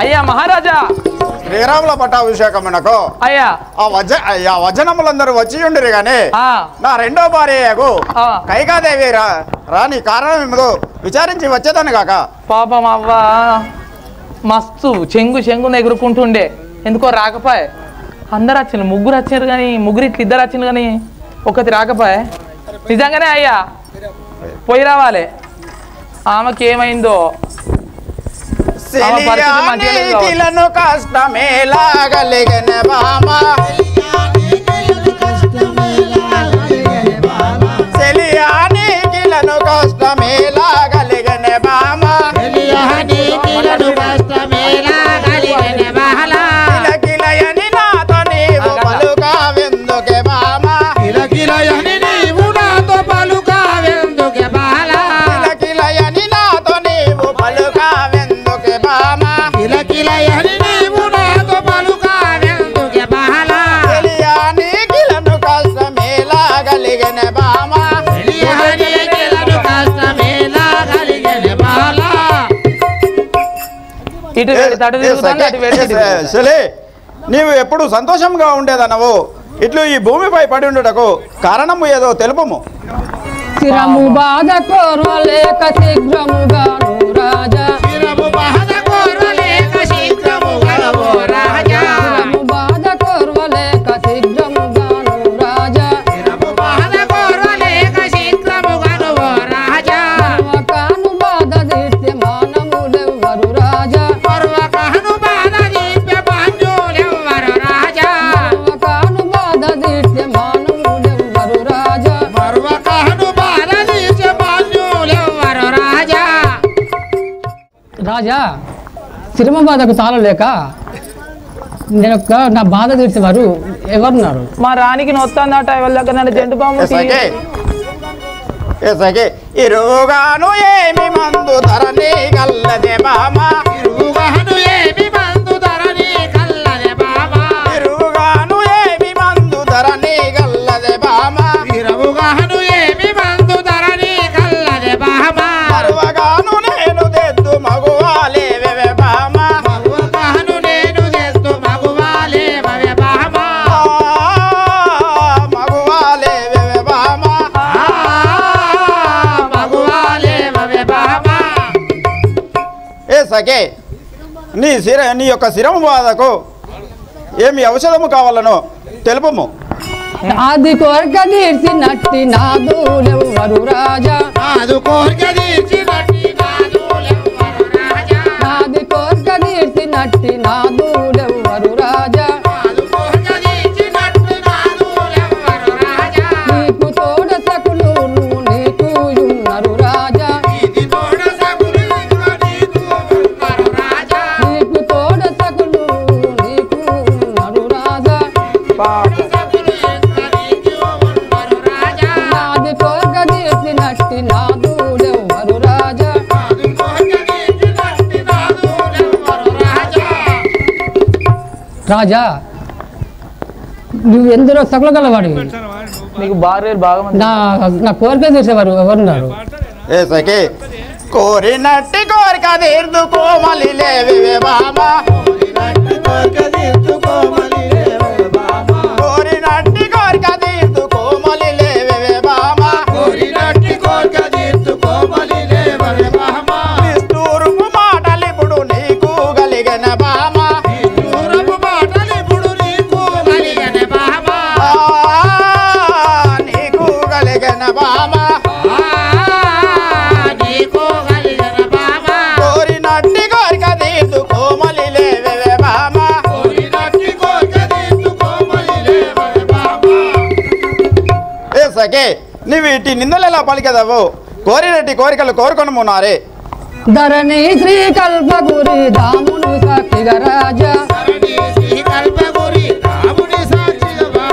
అయ్యా మహారాజా శ్రీరాముల పట్టాభిషేకమునకు అయ్యా ఆ వజనములందరూ వచ్చి ఉండిరు గాని నా రెండో భార్యకు కైకాదేవి రాని కారణం ఏమిదో విచారించి వచ్చేదాన్ని కాక. పాపం అవ్వా మస్తు చెంగు ఎగురుకుంటుండే ఎందుకో రాకపోయే. అందరు వచ్చిండ్రు, ముగ్గురు వచ్చారు కానీ ముగ్గురు ఇద్దరు వచ్చిండ్రు కానీ ఒకటి రాకపోయే. నిజంగానే అయ్యా పోయి రావాలి. ఆమెకి ఏమైందో కష్టమేలాగలిగిన బామా సెలియానికిలను కష్టమేలాగలిగిన బామా కిలకిలయని నాతో నీవు పలుకావెందుకే బామా కిలకిలయని నీవు నాతో పలుకావెందుకే బాలా కిలకిలయని నాతో నీవు పలుకావెందుకే బామా కిలకిలయని నీవు నాతో పలుకావెందుకే బాలా సెలియానికిలను కష్టమేలాగలిగిన బామా సెలియానికిలను కష్టమేలాగలిగిన బాలా నీవు ఎప్పుడు సంతోషంగా ఉండేదనవు ఇట్లు ఈ భూమిపై పడి ఉండటకు కారణము ఏదో తెలుపము. శిరము బాధ కోరలేక శీఘ్రముగాను రాజా శిరము బాధ కోరలేక శీఘ్రముగాను రాజా శిరము బాధ కోరలేక శీఘ్రముగాను రాజా శిరము బాధ కోరలేక శీఘ్రముగాను రాజా పర్వకాను బాధ దీప్తి మానవుడెవ్వరు రాజా పర్వకాను బాధ దీప్తి మానవుడెవ్వరు రాజా పర్వకాను బాధ దీప్తి మానవుడెవ్వరు రాజా పర్వకాను రాజా సిరిమ బాధకు తాళలేక నేను నా బాధ తీర్చేవారు ఎవరున్నారు? మా రాణికి నొత్తందట ఎవరి దగ్గర నన్ను జంటు పాము ఇరుగాను ఏమి మందు ధరణి కల్లదే బామా ఇరుగాను ఏమి మందు ధరణి కల్లదే బామా ఇరుగాను ఏమి మందు ధరణి కల్లదే బామా ఇరుగాను ఏమి మందు ధరణి కల్లదే బామా పర్వగాను నేను తెద్దు మగువాలేవే బామా పర్వగాను నేను తెద్దు మగువాలేవే బామా మగువాలేవే బామా మగువాలేవే బామా. ఏ సఖే నీ యొక్క శిరము బాధకు ఏమి ఔషధము కావాలనో తెలుపము. ఆది కోరిక తీర్చినట్టి నాదులెవ్వరు రాజా ఆది కోరిక తీర్చినట్టి నాదులెవ్వరు రాజా ఆది కోరిక తీర్చినట్టి నాదులెవ్వరు రాజా ఆది కోరిక తీర్చినట్టి నాదులెవ్వరు రాజా నీకు తోడ సకులు నీకు ఉన్నారు రాజా నీకు తోడ సకులు నీకు ఉన్నారు రాజా నీకు తోడ సకులు నీకు ఉన్నారు రాజా రాజా నువ్వు ఎందులో సకల గలవాడి నీకు భార్య బాగా నా కోరిక తీసేవారు ఎవరున్నారు? ఏ సఖే కోరినట్టి కోరిక తీర్చుకో మళ్ళీ లేవే బామా కోరినట్టి కోరిక తీర్చుకో మళ్ళీ లేవే బామా కోరినట్టి కోరిక తీర్చుకో మళ్ళీ లేవే బామా కోరినట్టి కోరిక తీర్చుకో మళ్ళీ లేవే బామా నిష్ఠూరపు మాటలిప్పుడు నీకు కలిగిన బామా నిష్ఠూరపు మాటలిప్పుడు నీకు కలిగిన బామా నీకు కలిగిన బామా నీకు కలిగిన బామా కోరినట్టి కోరిక తీర్చుకో మళ్ళీ లేవే బామా కోరినట్టి కోరిక తీర్చుకో మళ్ళీ లేవే బామా. ఏ సఖే నీవు ఇట్టి నిందలు ఎలా పలికదవు కోరినట్టి కోరికలు కోరుకొనుమున్నారే. ధరణి శ్రీ కల్పగురి దాముని సాక్షిగా రాజా ధరణి శ్రీ కల్పగురి దాముని సాక్షిగా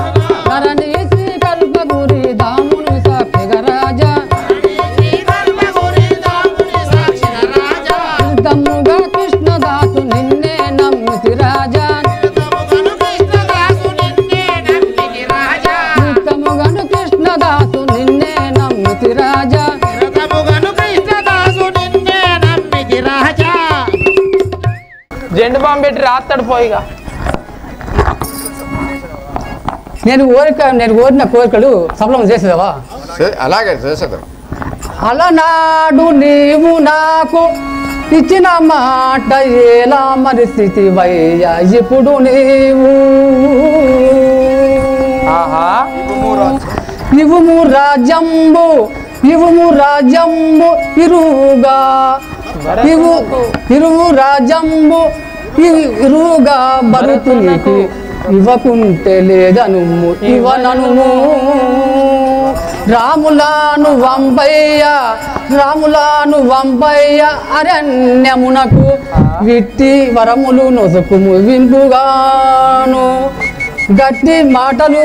ధరణి శ్రీ కల్పగురి దాముని సాక్షిగా రాజా ధరణి శ్రీ కల్పగురి దాముని సాక్షిగా రాజా తమ్ముగా కృష్ణదాసు నిన్నే నమ్మితి రాజా తమ్ముగను కృష్ణదాసు నిన్నే నమ్మితి రాజా తమ్ముగను కృష్ణదాసు నిన్నే నమ్మితి రాజా తమ్ముగను కృష్ణదాసు నిన్నే నమ్మితి రాజా. జెండు బాంబు పెట్టి రాస్తాడు పోయిగా. నేను కోరిన కోరికలు సఫలం చేసేదావా? అలాగే చేసేద్దాం. అలనాడు నీవు నాకు ఇచ్చిన మాట ఎలా మరిస్థితి వయ్యా ఇప్పుడు నీవు. ఆహా ఇవుము రాజ్యంబు ఇరుగా ఇరువు రాజ్యంబు ఇరుగా బరుతు నీకు ఇవ్వకుంటే లేదను ఇవ్వనను. రాములాను వంపయ్య అరణ్యమునకు విట్టి వరములు నొసకుము వింపుగాను. గట్టి మాటలు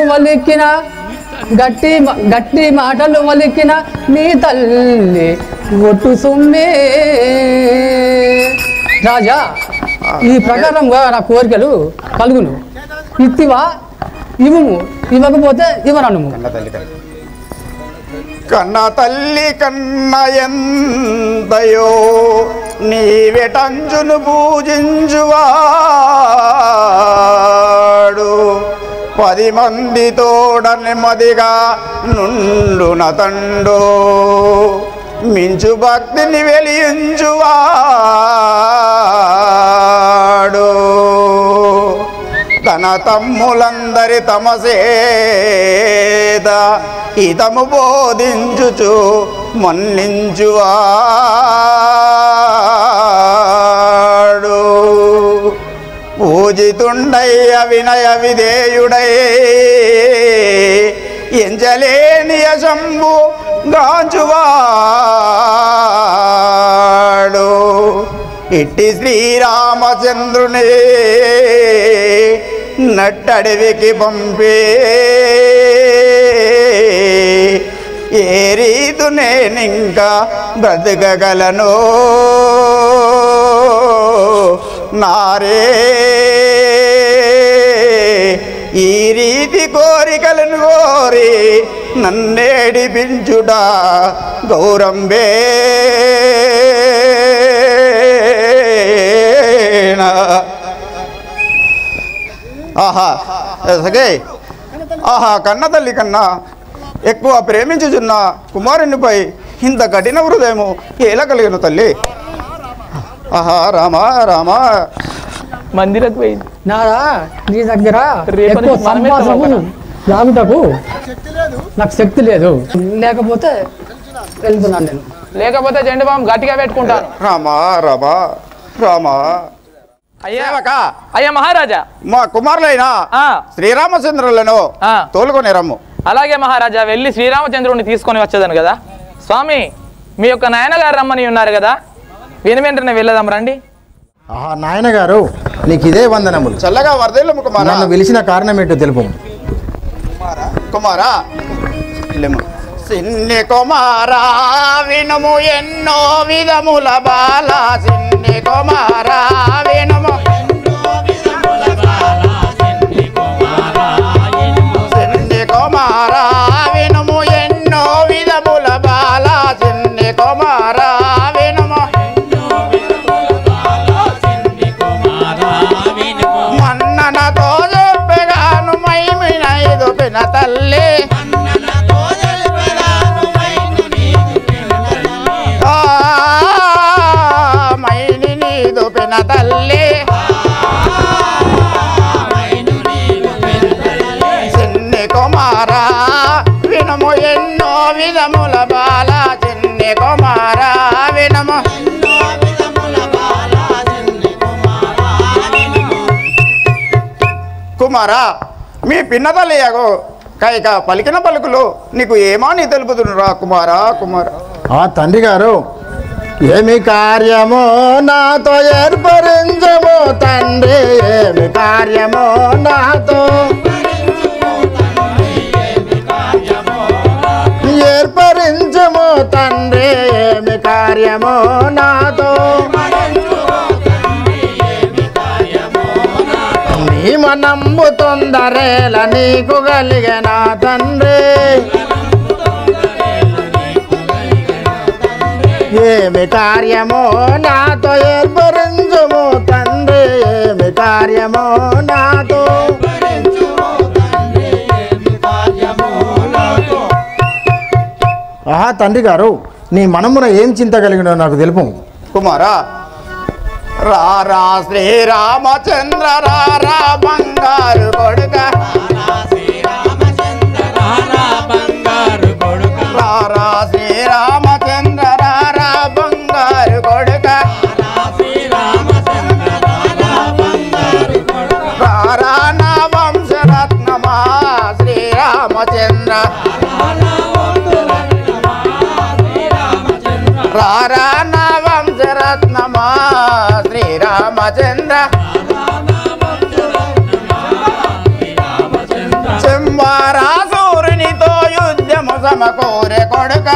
వలికిన నీ తల్లి ఒట్టు సుమ్మే. రాజా, ఈ ప్రకారంగా నా కోరికలు కలుగును. ఇత్తివా ఇవ్వము, ఇవ్వకపోతే ఇవ్వనను. కన్న తల్లి కన్న ఎందయో నీవెటంజును పూజించువాడు 10 మంది తోడ నెమ్మదిగా నుండున తండు మించు భక్తిని వెలియించువాడు తన తమ్ములందరి తమసేద హితము బోధించుచు మన్నించువాడు పూజితుండయ్య వినయ విధేయుడై ఎంచలేని యశంబు గాంచువాడు ఇట్టి శ్రీరామచంద్రుని నట్టడివికి పంపే ఏ రీతు నేనింకా బ్రతకగలను నారే ఈ రీతి కోరికలను కోరి నన్నేడిపించుడా గౌరంబే ఆహా సగే ఆహా కన్న తల్లి కన్నా ఎక్కువ ప్రేమించుచున్న కుమారునిపై ఇంత కఠిన హృదయము ఎలా కలిగిన తల్లి? ఆహా రామా రామా మందిరకు పోయింది నారా నీ దగ్గర ఎక్కువ సంపాదనకు లాగుటకు నాకు శక్తి లేదు. లేకపోతే వెళ్తున్నాను నేను. లేకపోతే జెండు బాంబు గట్టిగా పెట్టుకుంటాను. రామా రామా రామా అయ్యా మహారాజా, మా కుమారులైన శ్రీరామచంద్రులను తోలుకొని రమ్ము. అలాగే మహారాజా, వెళ్ళి శ్రీరామచంద్రుడిని తీసుకొని వచ్చేదాను కదా. స్వామి, మీ యొక్క నాయనగారు రమ్మని ఉన్నారు కదా, వెంటనే వెళ్ళదాం రండి. నాయనగారు, నీకు ఇదే వందనములు. చల్లగా వరదలు కుమారా. నన్ను పిలిచిన కారణం ఏంటో తెలుపు. కుమారా సిన్ని కుమారా వినుము ఎన్నో విధముల బాల సిన్ని కుమారా వినుము సిన్ని కుమారా వినుము ఎన్నో విధముల బాల సిన్ని కుమారా వినుము మన్ననతో చెప్పగాను మైమిన ఎదుపిన తల్లి మైని నీదుపిన తల్లి చిన్ని కుమారా వినుము ఎన్నో విధముల బాల చిన్ని కుమారా వినుము కుమారా మీ పిన్నతల్లియగో కైక పలికిన పలుకులు నీకు ఏమని తెలుపుతున్నరా కుమారా? కుమారా తండ్రి గారు, ఏమి కార్యమో నాతో ఏర్పరించము తండ్రి, ఏమి కార్యమో నాతో ఏర్పరించము తండ్రి, ఏమి కార్యమో నాతో నీ మనంబు తొందరేల నీకు కలిగిన తండ్రి, ఏమి కార్యమో నాతో ఏర్పరించుము తండ్రి, కార్యమో నాతో. ఆహా తండ్రి గారు, నీ మనమున ఏం చింత కలిగినో నాకు తెలుపు. కుమారా, రారా శ్రీరామచంద్ర రారా బంగారు కొడుక, రారా శ్రీరామచంద్ర రారా బంగారు కొడుక, రారా నా వంశరత్నమా శ్రీరామచంద్ర, రారా నా వంశరత్నమా శ్రీరామచంద్ర, శంబారాసూరునితో యుద్ధము సమకూరే కొడుక,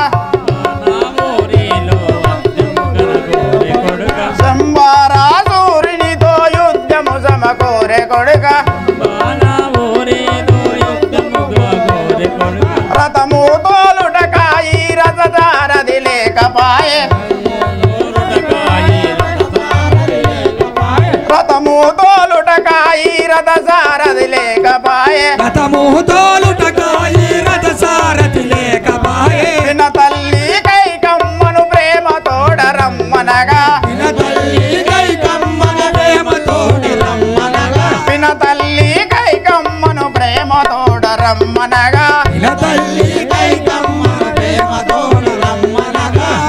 శంబారాసూరునితో యుద్ధము సమకూరే కొడుక, రథము తోలుటకాయి రథదారది లేకపాయే, రథము తోలుటకాయి రథసారథి లేకపాయే, పిన తల్లి కైకమ్మను ప్రేమ తోడరమ్మనగా, పిన తల్లి కైకమ్మను ప్రేమ తోడరమ్మనగా,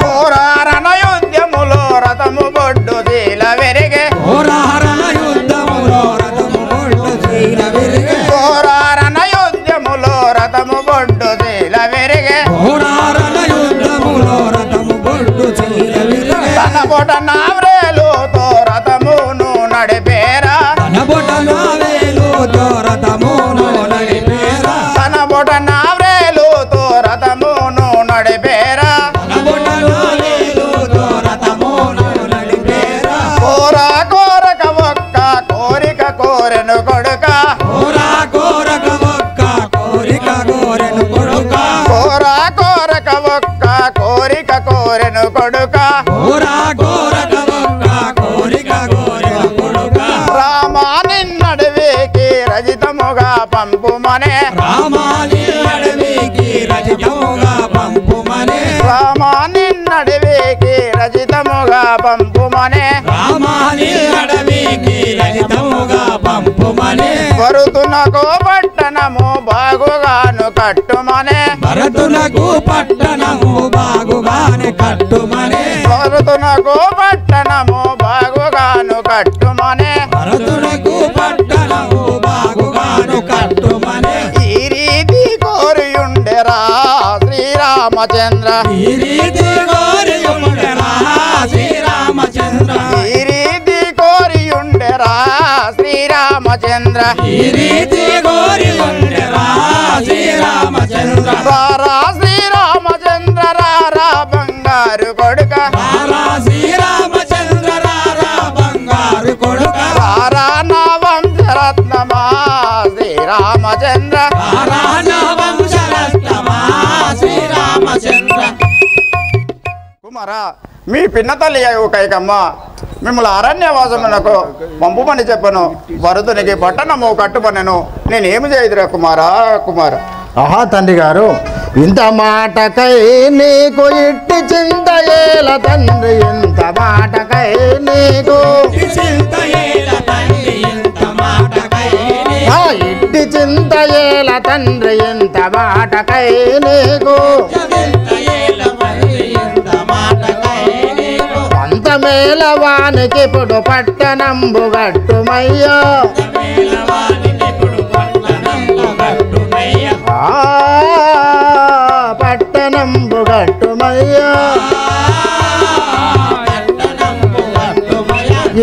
పోరారణ యుద్ధములో రథము బొడ్డు శీల వెరిగే, పోరారణ యుద్ధములో రథము బొడ్డు శీల వెరిగే, తన బొట నావ్రేలుతో రథమును నడిపేరా, తన బొట నావ్రేలుతో రథమును నడిపేరా, కోరా కోరక ఒక్క కోరిక కోరెను కొడుక, కోరా కోరక ఒక్క కోరిక కోరెను కొడుక, రామా నిన్నడవికి రజితముగా పంపుమనే, రామా నిన్నడవికి రజితముగా పంపుమనే, వరుతునకు పట్టణము బాగుగాను కట్టుమనే, వరుతునకు పట్టణము బాగుగాను కట్టుమనే, ఈ రీతి కోరియుండెరా శ్రీరామచంద్ర, ఈ రీతి కోరియుండెరా శ్రీరామచంద్ర, రారా శ్రీరామచంద్ర రారా బంగారు కొడుక, రారా నా వంశరత్నమా శ్రీరామచంద్ర, కుమారా, మీ పిన్న తల్లి కైకమ్మ మిమ్మల్ని అరణ్యవాసమునకు పంపుమని చెప్పను, వరుదునికి పట్టణము కట్టుమనెను, నేనేమి చేయదురా కుమారా. ఆహా తండ్రి గారు, ఇంత మాటకై నీకు ఇట్టి చింత ఏల తండ్రి, ఇంత మాటకై నీకు ఇట్టి చింత ఏల తండ్రి, ఇంత మాటకై నీకు అంతమేలవానికి ఇప్పుడు పట్టణంబు గట్టుమయ్యో, పట్టణంబు గట్టుమయ్యో,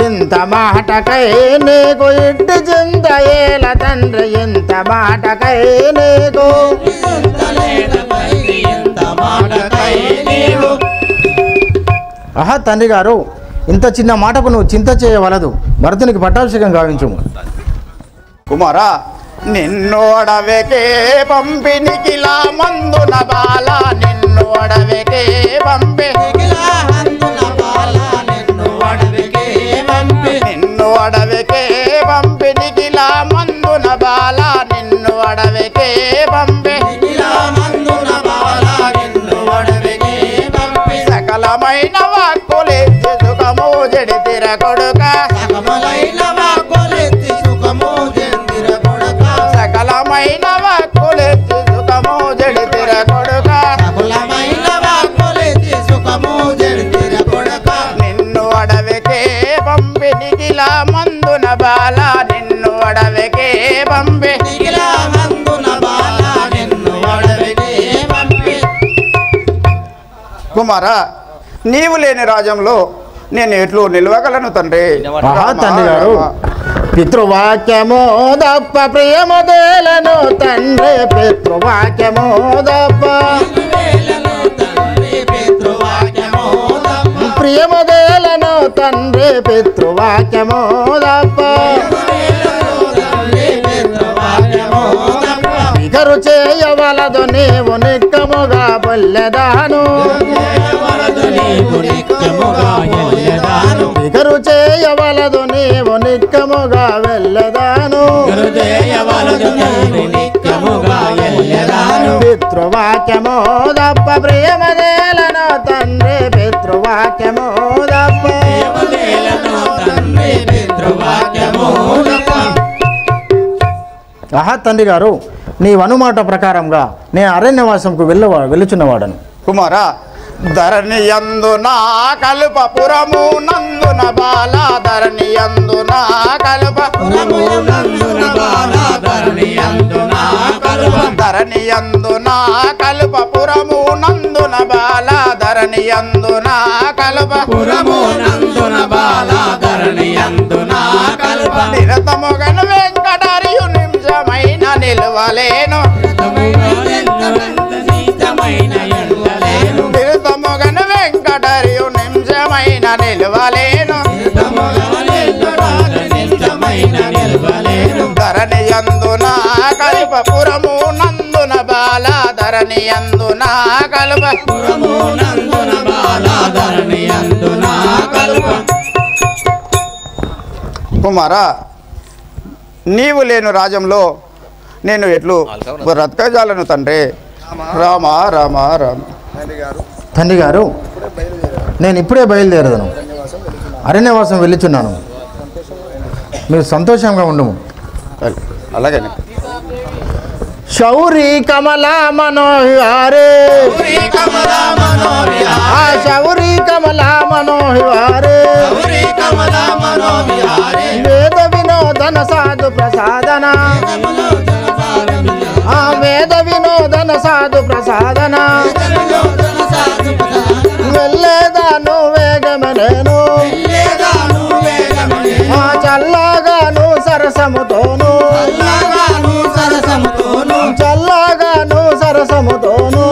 ఇంత మాటకై నీకు ఇట్టి చింత ఏల తండ్రి, ఇంత మాటకై నీకు ఆహా తండ్రి గారు, ఇంత చిన్న మాటకు నువ్వు చింత చేయవలదు, భరతునికి పట్టాభిషేకం గావించుము. కుమారా, నిన్ను అడవికే పంపినికిలా మందున బాల, నిన్ను అడవికే పంపినికిలా మందున బాల, నిన్ను అడవికే పంపి సకలమైన వాక్కులెత్తి సుఖము జడితిర కొడుక సకలమైన వాక్కులెత్తి సుఖము జడితిర కొడుక సకలమైన వాక్కులెత్తి సుఖము జడితిర కొడుక సకలమైన వాక్కులెత్తి సుఖము జడితిర కొడుక నిన్ను అడవికే పంపి నిగిలా మందున బాల నిన్ను అడవికే పంపి నిగిలా మందున బాల నిన్ను అడవికే పంపి కుమారా నీవు లేని రాజ్యంలో నేను ఎట్లు నిలవగలను తండ్రి తండ్రి గారు పితృవాక్యమో దప్ప ప్రియమదేలను తండ్రి పితృవాక్యమో దప్ప ప్రియమదేలను తండ్రి పితృవాక్యమో దప్ప ఇకరు చేయవలదు నీవు నిక్కముగా బొల్లెదాను ఇకరు చేయవలదు నీవు నిక్కముగా వెళ్ళదాను పితృవాక్యమో దప్ప ప్రియమదేలను తండ్రి పితృవాక్యమో దప్ప ఆహా తండ్రి గారు నీ అనుమాట ప్రకారంగా నేను అరణ్యవాసంకు వెళ్ళుచున్నవాడను కుమారా ధరణి యందున కల్పపురము నందున బాల ధరణి యందున కల్పపురము నందున బాల ధరణి యందున ధరణి యందున కల్పపురము నందున బాల ధరణి యందున కల్పపురము నందున బాల ధరణి యందున కల్ప నిరతముగను వెంకటరియు నిమిషమైన నిలవలేను నిరతముగను వెంకటరియు నిమిషమైన నిలవలేను ధరణి యందున కల్పపురము నందున బాల ధరణి యందున కల్పపురము నందున బాల ధరణి యందున కల్ప కుమారా నీవు లేను రాజ్యంలో నేను ఎట్లు బ్రతకజాలను తండ్రి రామ రామ రామ తండ్రి గారు నేను ఇప్పుడే బయలుదేరదను అరణ్యవాసం వెళ్ళుచున్నాను మీరు సంతోషంగా ఉండము అలాగే శౌరి కమలా మనోహారే శౌరి కమలా మనోహారే వేద వినోదన సాధు ప్రసాదన వేద వినోదన సాధు ప్రసాదన వెళ్ళేదాను వేగమనేను చల్లగాను సరసముతోను చల్లగాను సరసముతోను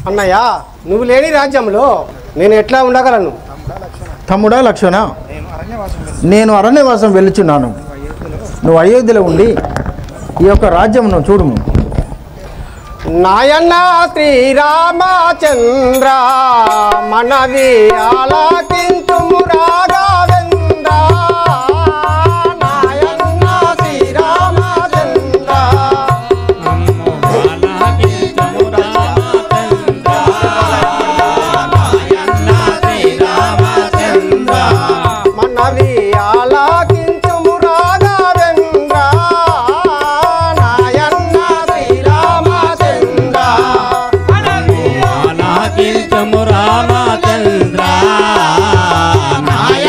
అన్నయ్య నువ్వు లేని రాజ్యంలో నేను ఎట్లా ఉండగలను? తమ్ముడా లక్ష్మణ నేను అరణ్యవాసం వెళ్ళుచున్నాను నువ్వు అయోధ్యలో ఉండి ఈ యొక్క రాజ్యం చూడుము నాయన్న శ్రీరామచంద్ర మనవి ఆలకింతుము రాఘవేంద్ర నాయన్న శ్రీరామచంద్ర మనవి ఆలకింతుము రాఘవేంద్ర నాయన్న శ్రీరామచంద్ర రామచంద్ర నాయ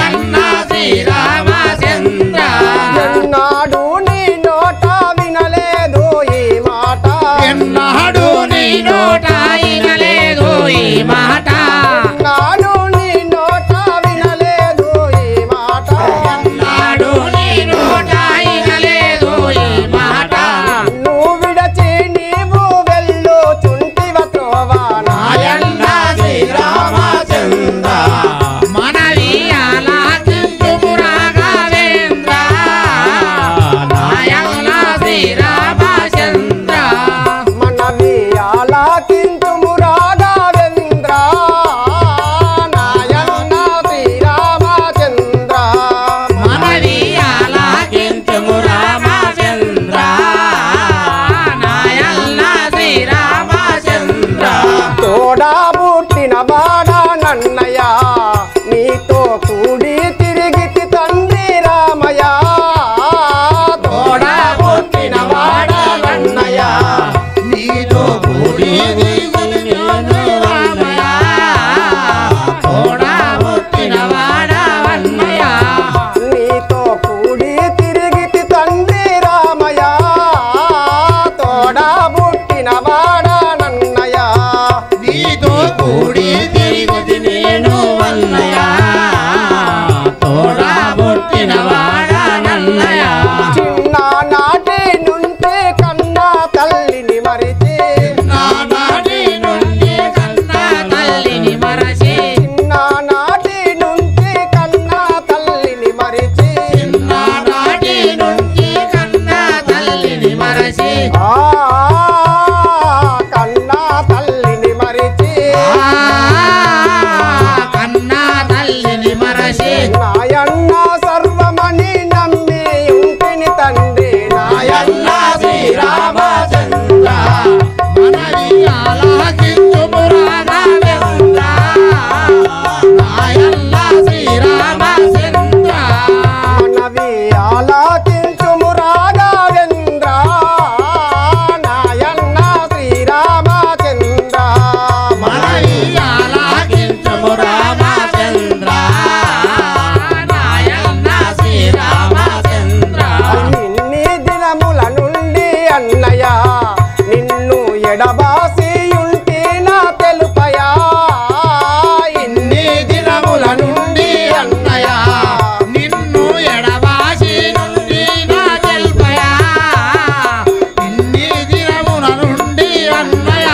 నీతో కూడి తిరిగి నేను అన్నయ్య తోడా పుట్టిన వాడా నన్నయ్య చిన్ననాటి నుండి కన్నా తల్లిని మరిచి నానాటి నుండి కన్నా తల్లిని మరచి చిన్ననాటి నుండి కన్నా తల్లిని మరిచి నానాటి నుండి కన్నా తల్లిని మరచి కన్నా తల్లిని మరిచి కన్నా తల్లిని మరచి నాయన్న సర్వమని నమ్మి ఉంటిని తండ్రి నాయన్న శ్రీరామచంద్ర మనవి ఆలకించుము రాఘవేంద్ర నాయన్న శ్రీరామచంద్ర మనవి ఆలకించుము రాఘవేంద్ర నాయన్న శ్రీరామచంద్ర మనవి ఆలకించుము రామచంద్ర నాయన్న శ్రీరామచంద్ర ఇన్ని దినముల నుండి అన్నయ్య నిన్ను ఎడబాసి ఉంటే నా తెలుపయా ఇన్ని దినముల నుండి అన్నయ్య నిన్ను ఎడబాసి నుండి నా తెల్పయా ఇన్ని దినముల నుండి అన్నయ్య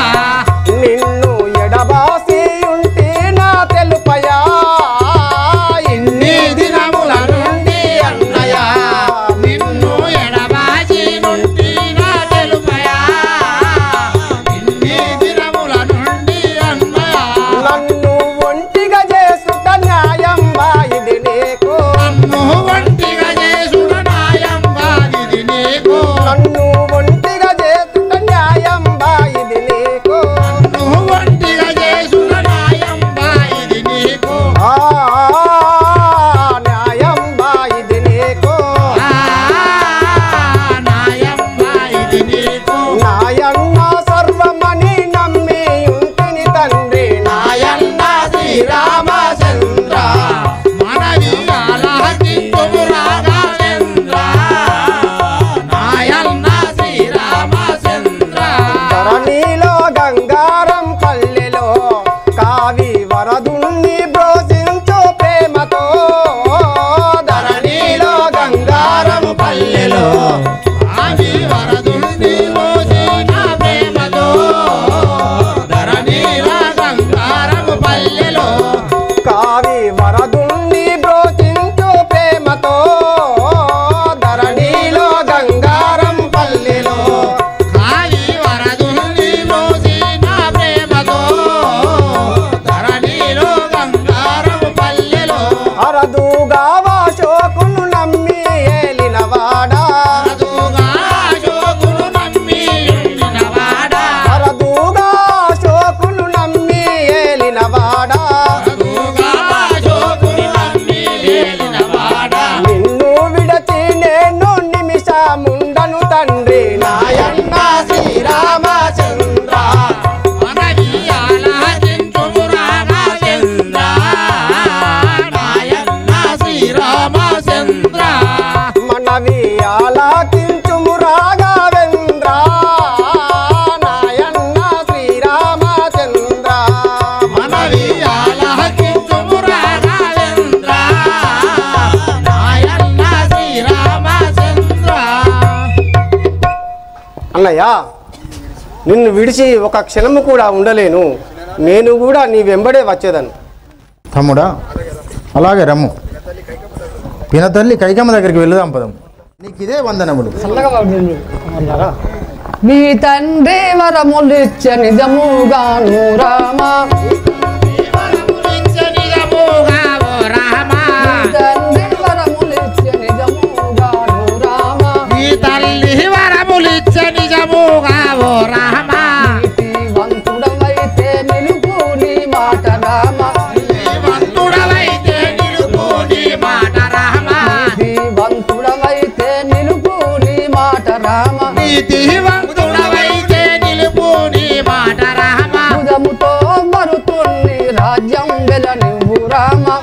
నిన్ను ఎడబాసి ఉంటే నా తెలుపయా ఇన్ని దినముల నుండి అన్నయ్య నిన్ను ఎడబాసి నుండి నా తెల్పయా ఇన్ని దినముల నుండి అన్నయ్య నన్ను ఒంటిగా చేసుట న్యాయం ఇది నీకు నన్ను ఒంటిగా చేసుడ నాయంబాదిది నీకు నన్ను ఒంటిగా చేసుట న్యాయం ఇది నీకు నువ్వు ఒంటిగా చేసుడ నాయంబాదిది నీకు న్యాయం ఇది నీకు నాయంబాదిది నీకు నాయన్న సర్వమని నమ్మి ఉంటిని తండ్రి నాయన్న శ్రీరామచంద్ర మనవి ఆలకించుము రాఘవేంద్ర నాయన్న శ్రీరామచంద్ర ధరణిలో గంగారం పల్లెలో కావి వరదుణ్ణి బ్రోసించు ప్రేమతో ధరణిలో గంగారం పల్లెలో ఆది వరదుండి మోసిన ప్రేమతో ధరణిలో గంగారము పల్లెలో కావి వరదుణ్ణి బ్రోసించు ప్రేమతో ధరణిలో గంగారం పల్లెలో కాలి వరదుండి మోసిన ప్రేమతో ధరణిలో గంగారము పల్లెలో అరదుగా వాశోకును నమ్మి ఏలినవాడా అదుగా శోకును నమ్మి ఉండినవాడా అరదుగా శోకును నమ్మి ఏలినవాడా అదుగా శోకును నమ్మి ఏలినవాడా నిన్ను విడచి నేను నిమిషముండను తండ్రి నాయన్న శ్రీరామచంద్ర మనవి ఆలకించుము రామచంద్ర నాయన్న శ్రీరామచంద్ర మనవి ఆలకించుము రాఘవేంద్ర నాయన్న శ్రీరామచంద్ర మనవి ఆలకించుము రాఘవేంద్ర నాయన్న శ్రీరామచంద్ర అన్నయ్య నిన్ను విడిచి ఒక క్షణము కూడా ఉండలేను నేను కూడా నీ వెంబడే వచ్చేదను తమ్ముడా అలాగే రమ్ము పినతల్లి కైకమ్మ దగ్గరికి వెళ్దాం పదం నీకు ఇదే వందనములు మీ తండ్రి వరములిచ్చ నిజముగాను రామా వరములిచ్చ నిజముగా ఓ రామ తండ్రి వరములిచ్చ నిజముగాను రామా నీ తల్లి వరములిచ్చ నిజముగా ఓ రామ నీతివంతుడవైతే నిలుపు నీ మాట రామా వంతుడవైతే నిలుపు నీ మాట రామ నీతివంతుడవైతే నిలుపు నీ మాట రామా నీతివంతుడవైతే నిలుపు నీ మాట రామ ముదముతో మరుతున్ని రాజ్యం వెల నువ్వు రామా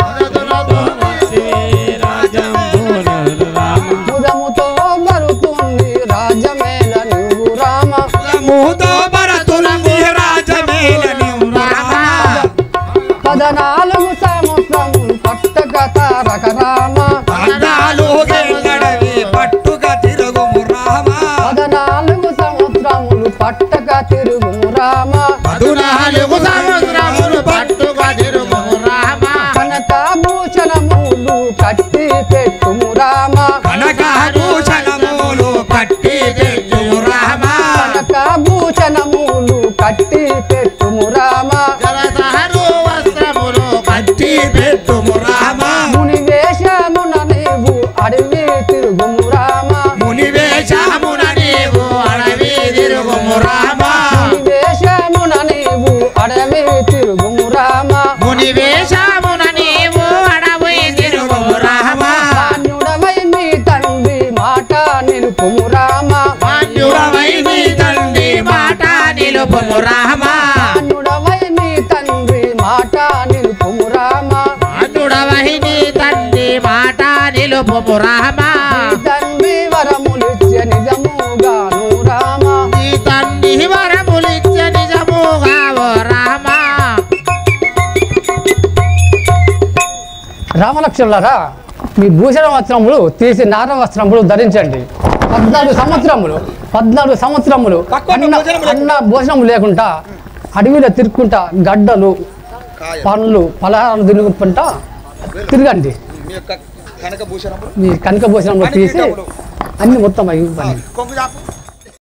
ముదముతో మరుతున్ని రాజ్యమేల నువ్వు రామా మూతో రామ పదునాలుగు సంవత్సరములు పట్టుగా తిరుగుము రామ కనకాభూషణములు కట్టి పెట్టుము రామ కనకాభూషణములు కట్టి తెచ్చుము రామ కనకాభూషణములు కట్టి పెట్టుము రామ జలసహరు వస్త్రములు కట్టి పెట్టుము రామ ముని వేషమున నీవు అడవి తిరుగుము రామ ముని వేషమున నీవు అడవి తిరుగుము రామ ముని వేషమున నీవు అడవి తిరుగుము రామ ముని వేషమున నీవు అడవి తిరుగుము రామ మాన్యుడవై మీ తండ్రి మాట నిలుపుము రామ మాన్యుడవై నీ తండ్రి మాట నిలుపుము రామ మాన్యుడవై మీ తండ్రి మాట నిలుపుము రామ మాన్యుడవై నీ తండ్రి మాట నిలుపుము రామ మీ తండ్రి వరములిచ్చే నిజముగాను రామ నీ తండ్రి వరములిచ్చే నిజముగా ఓ రామ రామలక్ష్మణులారా మీ భూషణ వస్త్రములు తీసి నార వస్త్రములు ధరించండి 14 సంవత్సరములు అన్న భోజనం లేకుండా అడవిలో తిరుక్కుంటా గడ్డలు పండ్లు పలహారాలు తిరుగుకుంటా తిరగండి మీ కనక భూషణములు తీసి అన్ని మొత్తం అయ్యి